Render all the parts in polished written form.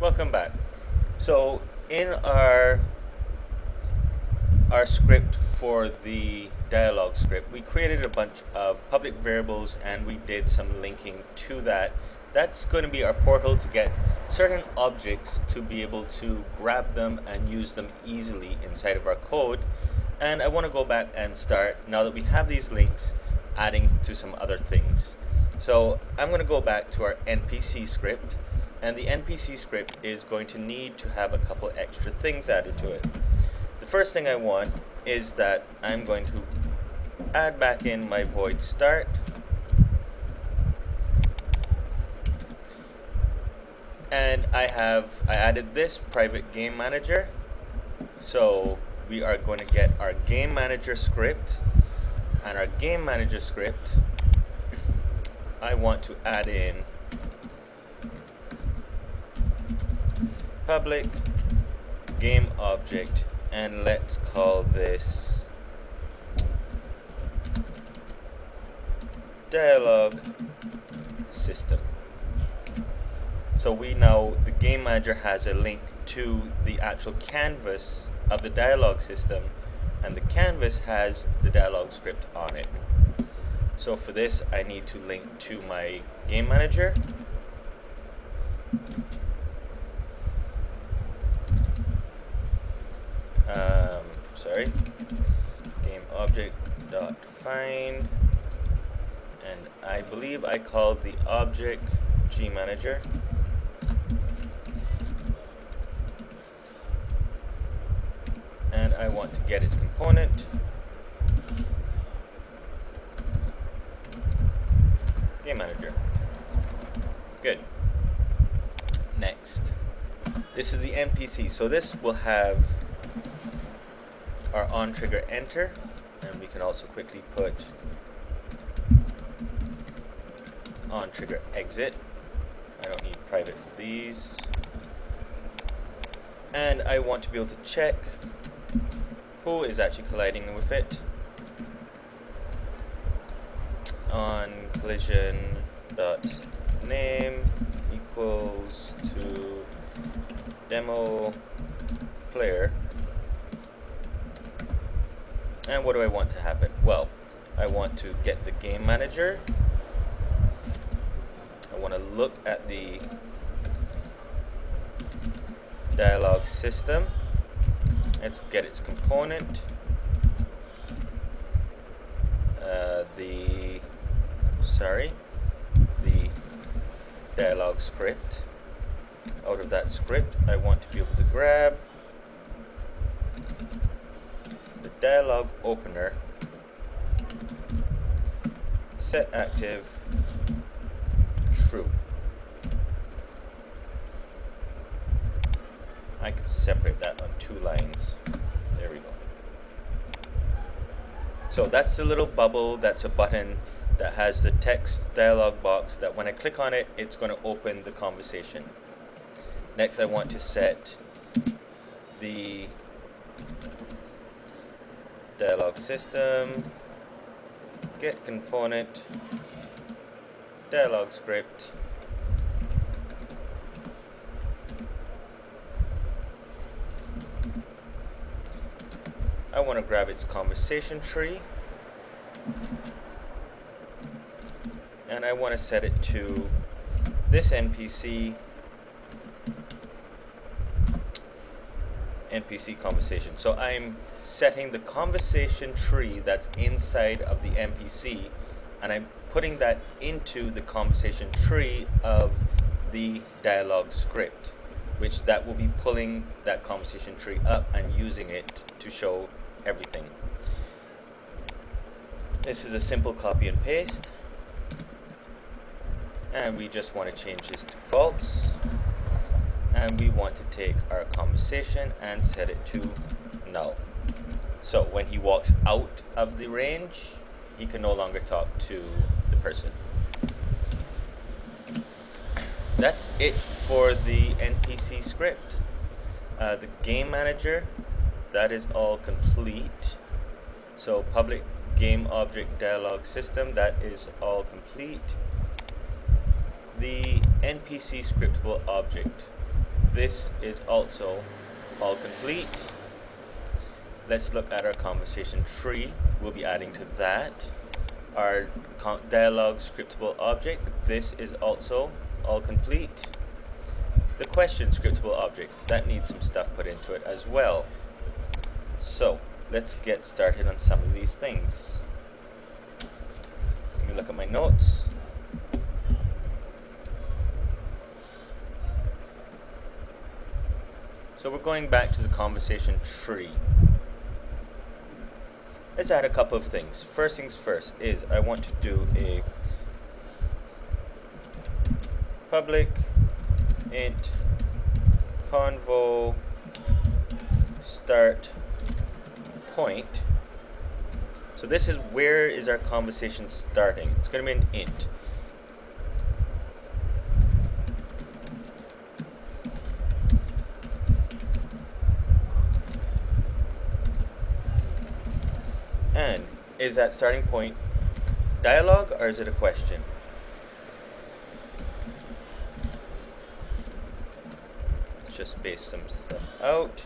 Welcome back. So in our script for the dialog script, we created a bunch of public variables and we did some linking to that. That's going to be our portal to get certain objects to be able to grab them and use them easily inside of our code. And I want to go back and start, now that we have these links, adding to some other things. So I'm going to go back to our NPC script, and the NPC script is going to need to have a couple extra things added to it. The first thing I want is that I'm going to add back in my void start, and I added this private game manager. So we are going to get our game manager script, and our game manager script, I want to add in public game object, and let's call this Dialog System. So we know the game manager has a link to the actual canvas of the dialog system, and the canvas has the dialog script on it. So for this, I need to link to my game manager. Game object dot find, and I believe I called the object gmanager. And I want to get its component. Game manager. Good. Next. This is the NPC. So this will have our on trigger enter, and we can also quickly put on trigger exit. I don't need private for these. And I want to be able to check who is actually colliding with it. On collision dot name equals to demo player. And what do I want to happen? Well, I want to get the game manager. I want to look at the dialog system. Let's get its component. The dialog script. Out of that script, I want to be able to grab the dialog opener, set active true. I can separate that on 2 lines. There we go. So that's the little bubble, that's a button that has the text dialog box that when I click on it, it's going to open the conversation. Next, I want to set the dialog system, get component, dialog script, I want to grab its conversation tree, and I want to set it to this NPC conversation. So I'm setting the conversation tree that's inside of the NPC, and I'm putting that into the conversation tree of the dialog script, which that will be pulling that conversation tree up and using it to show everything. This is a simple copy and paste, and we just want to change this to false, and we want to take our conversation and set it to null. So when he walks out of the range, he can no longer talk to the person. That's it for the NPC script. The game manager, that is all complete. So public game object dialog system, that is all complete. The NPC scriptable object, This is also all complete. Let's look at our conversation tree. We'll be adding to that. Our dialog scriptable object. This is also all complete. The question scriptable object. That needs some stuff put into it as well. So let's get started on some of these things. Let me look at my notes. So we're going back to the conversation tree. Let's add a couple of things. First things first is I want to do a public int convo start point. So this is where is our conversation starting. It's going to be an int. And is that starting point dialogue or is it a question? Let's just space some stuff out.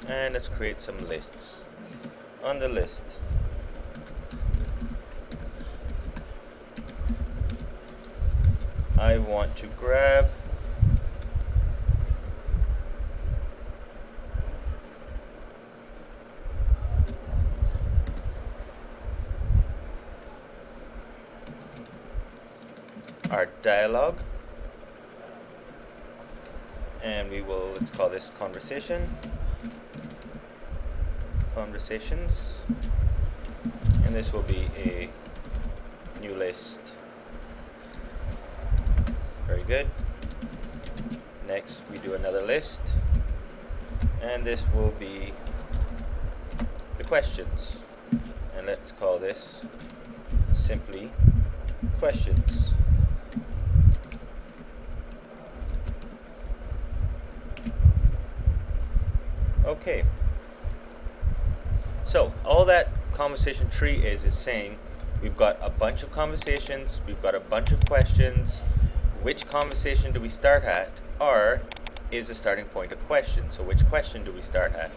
And let's create some lists. On the list, I want to grab our dialogue, and we will, let's call this conversations, and this will be a new list. Very good. Next we do another list, and this will be the questions, and let's call this simply questions. Okay. So all that conversation tree is saying we've got a bunch of conversations, we've got a bunch of questions. Which conversation do we start at, or is the starting point a question? So which question do we start at?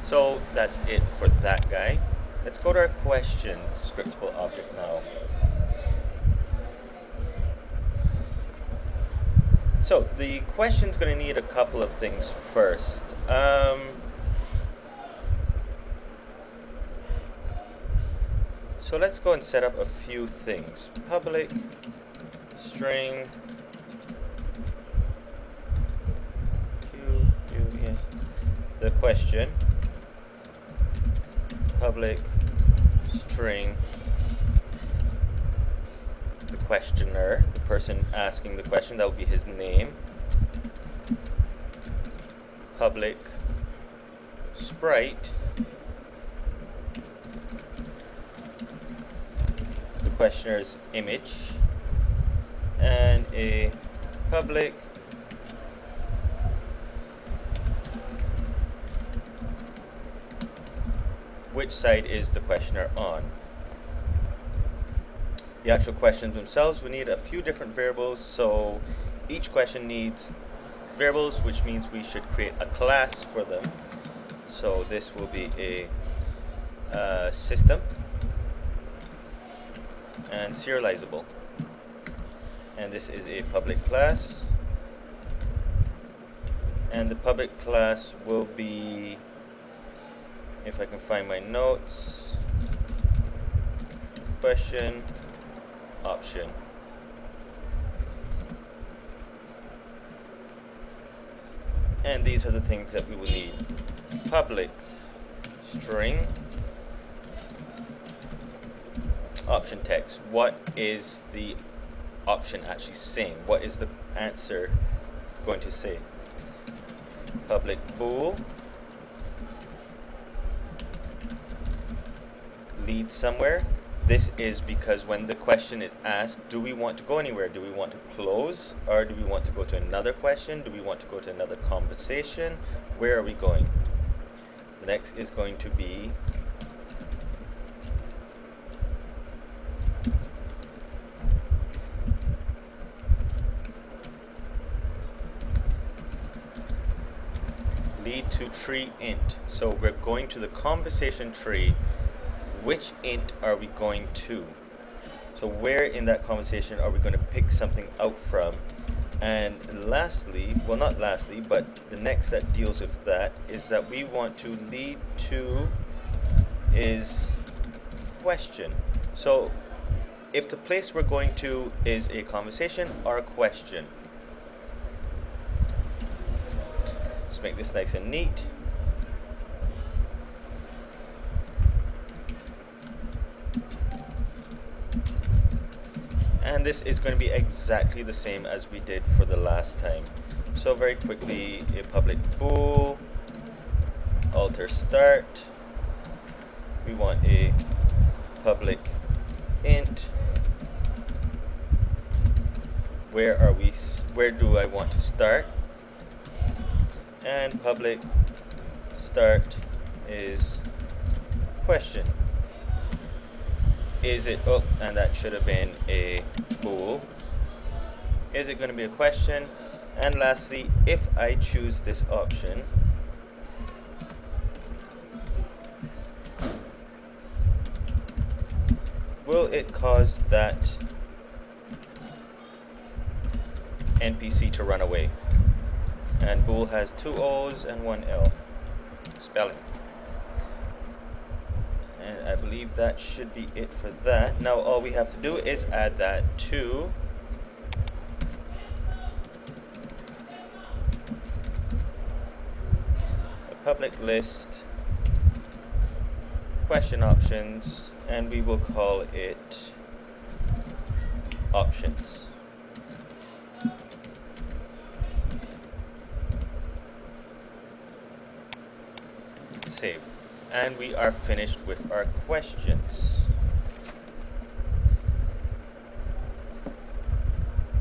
So that's it for that guy. Let's go to our questions scriptable object now. So the question's going to need a couple of things first. So let's go and set up a few things. Public string the question, public string the questioner, the person asking the question, that will be his name. Public sprite the questioner's image, and a public which side is the questioner on. The actual questions themselves, we need a few different variables, so each question needs variables, which means we should create a class for them. So this will be a system and serializable, and this is a public class, and the public class will be, if I can find my notes, question option. And these are the things that we will need. Public string option text. What is the option actually saying? What is the answer going to say? Public bool lead somewhere. This is because when the question is asked, do we want to go anywhere? Do we want to close, or do we want to go to another question? Do we want to go to another conversation? Where are we going? The next is going to be leadToTreeInt. So we're going to the conversation tree. Which int are we going to? So where in that conversation are we going to pick something out from? And lastly, well, not lastly, but the next that deals with that is that we want to leadToIsQuestion. So if the place we're going to is a conversation or a question, let's make this nice and neat. And this is going to be exactly the same as we did for the last time. So very quickly, a public bool, alter start. We want a public int. Where do I want to start? And public start is question. Is it, oh, and that should have been a bool. Is it going to be a question? And lastly, if I choose this option, will it cause that NPC to run away? And bool has 2 O's and 1 L. Spelling. And I believe that should be it for that. Now all we have to do is add that to a public list question options, and we will call it options. Save. And we are finished with our questions.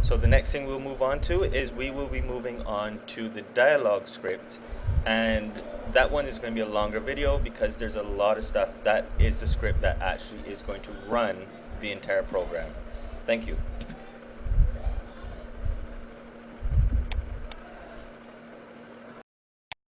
So the next thing we'll move on to is we will be moving on to the dialog script, and that one is going to be a longer video because there's a lot of stuff. That is the script that actually is going to run the entire program. Thank you.